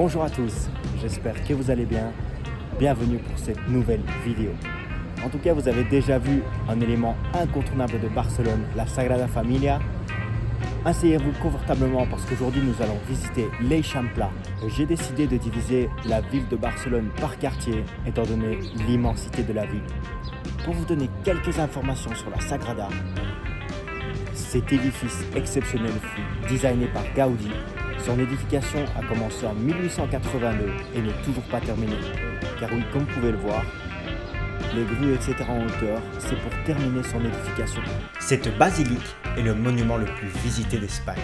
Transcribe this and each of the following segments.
Bonjour à tous, j'espère que vous allez bien. Bienvenue pour cette nouvelle vidéo. En tout cas, vous avez déjà vu un élément incontournable de Barcelone, la Sagrada Familia. Asseyez-vous confortablement parce qu'aujourd'hui nous allons visiter l'Eixample. J'ai décidé de diviser la ville de Barcelone par quartier étant donné l'immensité de la ville. Pour vous donner quelques informations sur la Sagrada, cet édifice exceptionnel fut designé par Gaudi. Son édification a commencé en 1882 et n'est toujours pas terminée. Car oui, comme vous pouvez le voir, les grues, etc. en hauteur, c'est pour terminer son édification. Cette basilique est le monument le plus visité d'Espagne.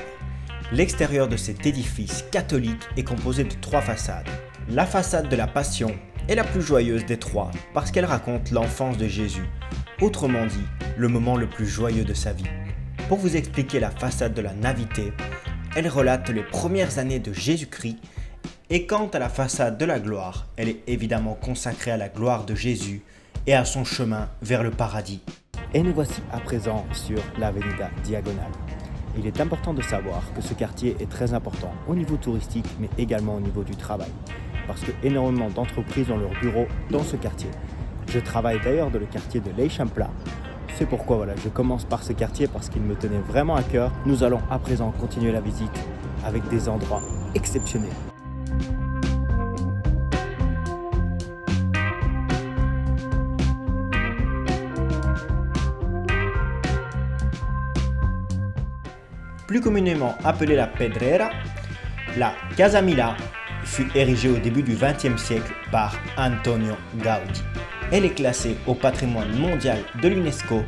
L'extérieur de cet édifice catholique est composé de 3 façades. La façade de la Passion est la plus joyeuse des 3 parce qu'elle raconte l'enfance de Jésus, autrement dit, le moment le plus joyeux de sa vie. Pour vous expliquer la façade de la Navité, elle relate les premières années de Jésus-Christ, et quant à la façade de la gloire, elle est évidemment consacrée à la gloire de Jésus et à son chemin vers le paradis. Et nous voici à présent sur l'Avenida Diagonal. Il est important de savoir que ce quartier est très important au niveau touristique, mais également au niveau du travail, parce que énormément d'entreprises ont leur bureau dans ce quartier. Je travaille d'ailleurs dans le quartier de l'Eixample. C'est pourquoi je commence par ce quartier parce qu'il me tenait vraiment à cœur. Nous allons à présent continuer la visite avec des endroits exceptionnels. Plus communément appelée la Pedrera, la Casa Milà fut érigée au début du XXe siècle par Antonio Gaudí. Elle est classée au patrimoine mondial de l'UNESCO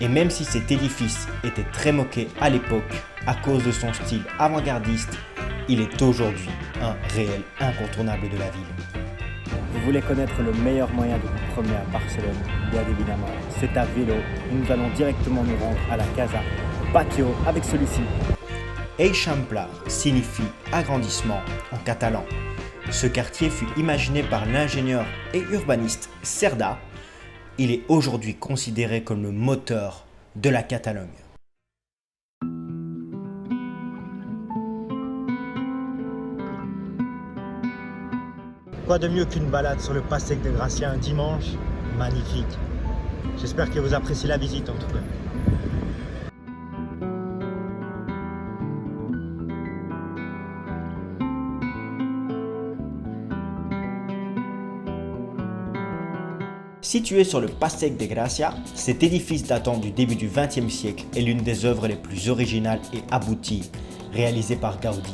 et même si cet édifice était très moqué à l'époque à cause de son style avant-gardiste, il est aujourd'hui un réel incontournable de la ville. Vous voulez connaître le meilleur moyen de vous promener à Barcelone? Bien évidemment, c'est à vélo et nous allons directement nous rendre à la Casa Batlló avec celui-ci. Eixample signifie agrandissement en catalan. Ce quartier fut imaginé par l'ingénieur et urbaniste Cerdà. Il est aujourd'hui considéré comme le moteur de la Catalogne. Quoi de mieux qu'une balade sur le Passeig de Gràcia un dimanche? Magnifique. J'espère que vous appréciez la visite en tout cas. Situé sur le Passeig de Gràcia, cet édifice datant du début du XXe siècle est l'une des œuvres les plus originales et abouties réalisées par Gaudí.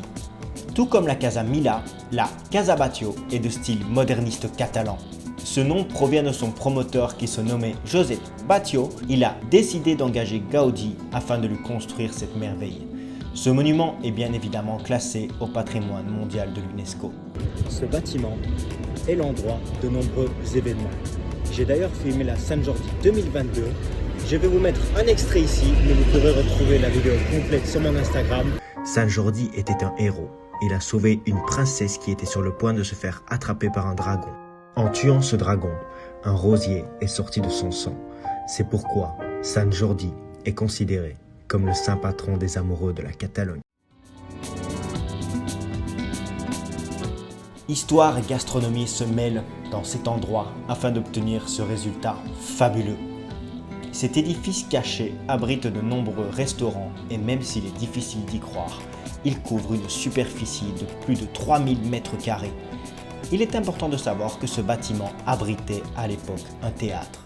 Tout comme la Casa Milà, la Casa Batlló est de style moderniste catalan. Ce nom provient de son promoteur qui se nommait Josep Batlló. Il a décidé d'engager Gaudí afin de lui construire cette merveille. Ce monument est bien évidemment classé au patrimoine mondial de l'UNESCO. Ce bâtiment est l'endroit de nombreux événements. J'ai d'ailleurs filmé la Sant Jordi 2022. Je vais vous mettre un extrait ici, mais vous pourrez retrouver la vidéo complète sur mon Instagram. Sant Jordi était un héros. Il a sauvé une princesse qui était sur le point de se faire attraper par un dragon. En tuant ce dragon, un rosier est sorti de son sang. C'est pourquoi Sant Jordi est considéré comme le saint patron des amoureux de la Catalogne. Histoire et gastronomie se mêlent dans cet endroit afin d'obtenir ce résultat fabuleux. Cet édifice caché abrite de nombreux restaurants et même s'il est difficile d'y croire, il couvre une superficie de plus de 3000 m². Il est important de savoir que ce bâtiment abritait à l'époque un théâtre.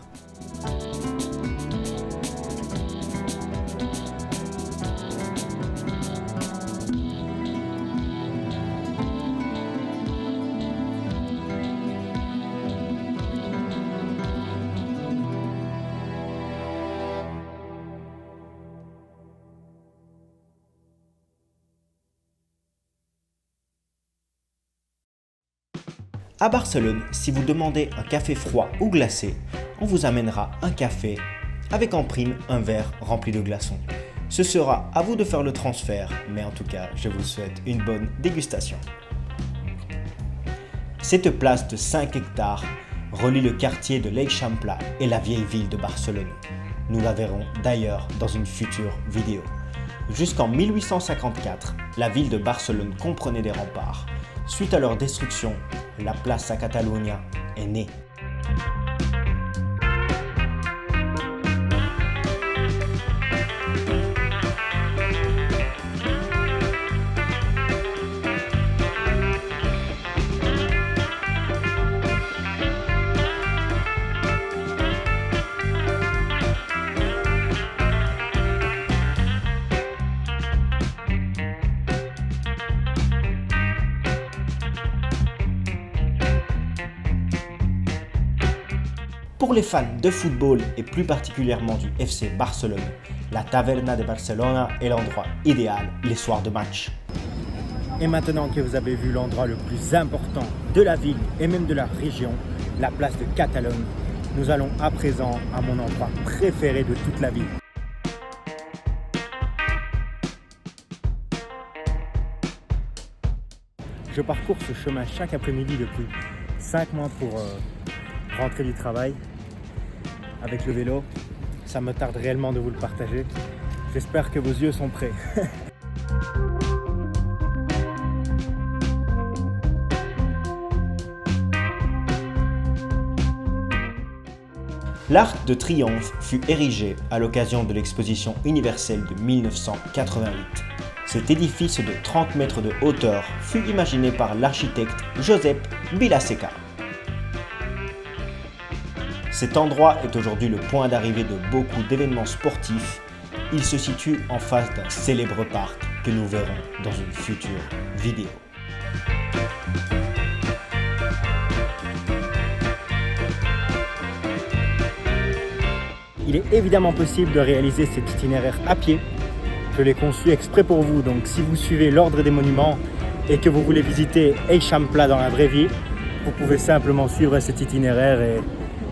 À Barcelone, si vous demandez un café froid ou glacé, on vous amènera un café avec en prime un verre rempli de glaçons. Ce sera à vous de faire le transfert, mais en tout cas, je vous souhaite une bonne dégustation. Cette place de 5 hectares relie le quartier de l'Eixample et la vieille ville de Barcelone. Nous la verrons d'ailleurs dans une future vidéo. Jusqu'en 1854, la ville de Barcelone comprenait des remparts. Suite à leur destruction, la Plaça Catalunya est née. Pour les fans de football et plus particulièrement du FC Barcelone, la Taverna de Barcelona est l'endroit idéal les soirs de match. Et maintenant que vous avez vu l'endroit le plus important de la ville et même de la région, la place de Catalogne, nous allons à présent à mon endroit préféré de toute la ville. Je parcours ce chemin chaque après-midi depuis 5 mois pour rentrer du travail avec le vélo. Ça me tarde réellement de vous le partager. J'espère que vos yeux sont prêts. L'Arc de Triomphe fut érigé à l'occasion de l'exposition universelle de 1988. Cet édifice de 30 mètres de hauteur fut imaginé par l'architecte Josep Vilaseca. Cet endroit est aujourd'hui le point d'arrivée de beaucoup d'événements sportifs. Il se situe en face d'un célèbre parc que nous verrons dans une future vidéo. Il est évidemment possible de réaliser cet itinéraire à pied. Je l'ai conçu exprès pour vous, donc si vous suivez l'ordre des monuments et que vous voulez visiter Eixample dans la vraie vie, vous pouvez simplement suivre cet itinéraire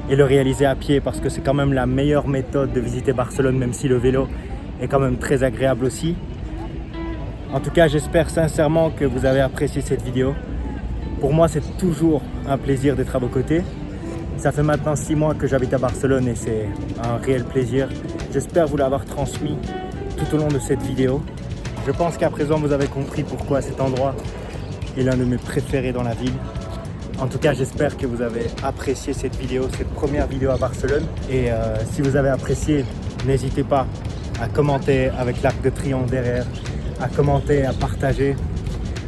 et le réaliser à pied parce que c'est quand même la meilleure méthode de visiter Barcelone, même si le vélo est quand même très agréable aussi. En tout cas, j'espère sincèrement que vous avez apprécié cette vidéo. Pour moi, c'est toujours un plaisir d'être à vos côtés. Ça fait maintenant 6 mois que j'habite à Barcelone et c'est un réel plaisir. J'espère vous l'avoir transmis tout au long de cette vidéo. Je pense qu'à présent, vous avez compris pourquoi cet endroit est l'un de mes préférés dans la ville. En tout cas, j'espère que vous avez apprécié cette vidéo, cette première vidéo à Barcelone. Et si vous avez apprécié, n'hésitez pas à commenter avec l'Arc de Triomphe derrière, à commenter, à partager,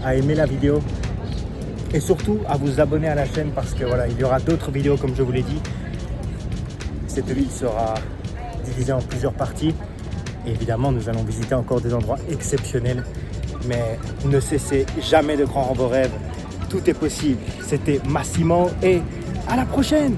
à aimer la vidéo et surtout à vous abonner à la chaîne parce que voilà, il y aura d'autres vidéos comme je vous l'ai dit. Cette ville sera divisée en plusieurs parties. Et évidemment, nous allons visiter encore des endroits exceptionnels. Mais ne cessez jamais de croire en vos rêves. Tout est possible. C'était Massimo et à la prochaine!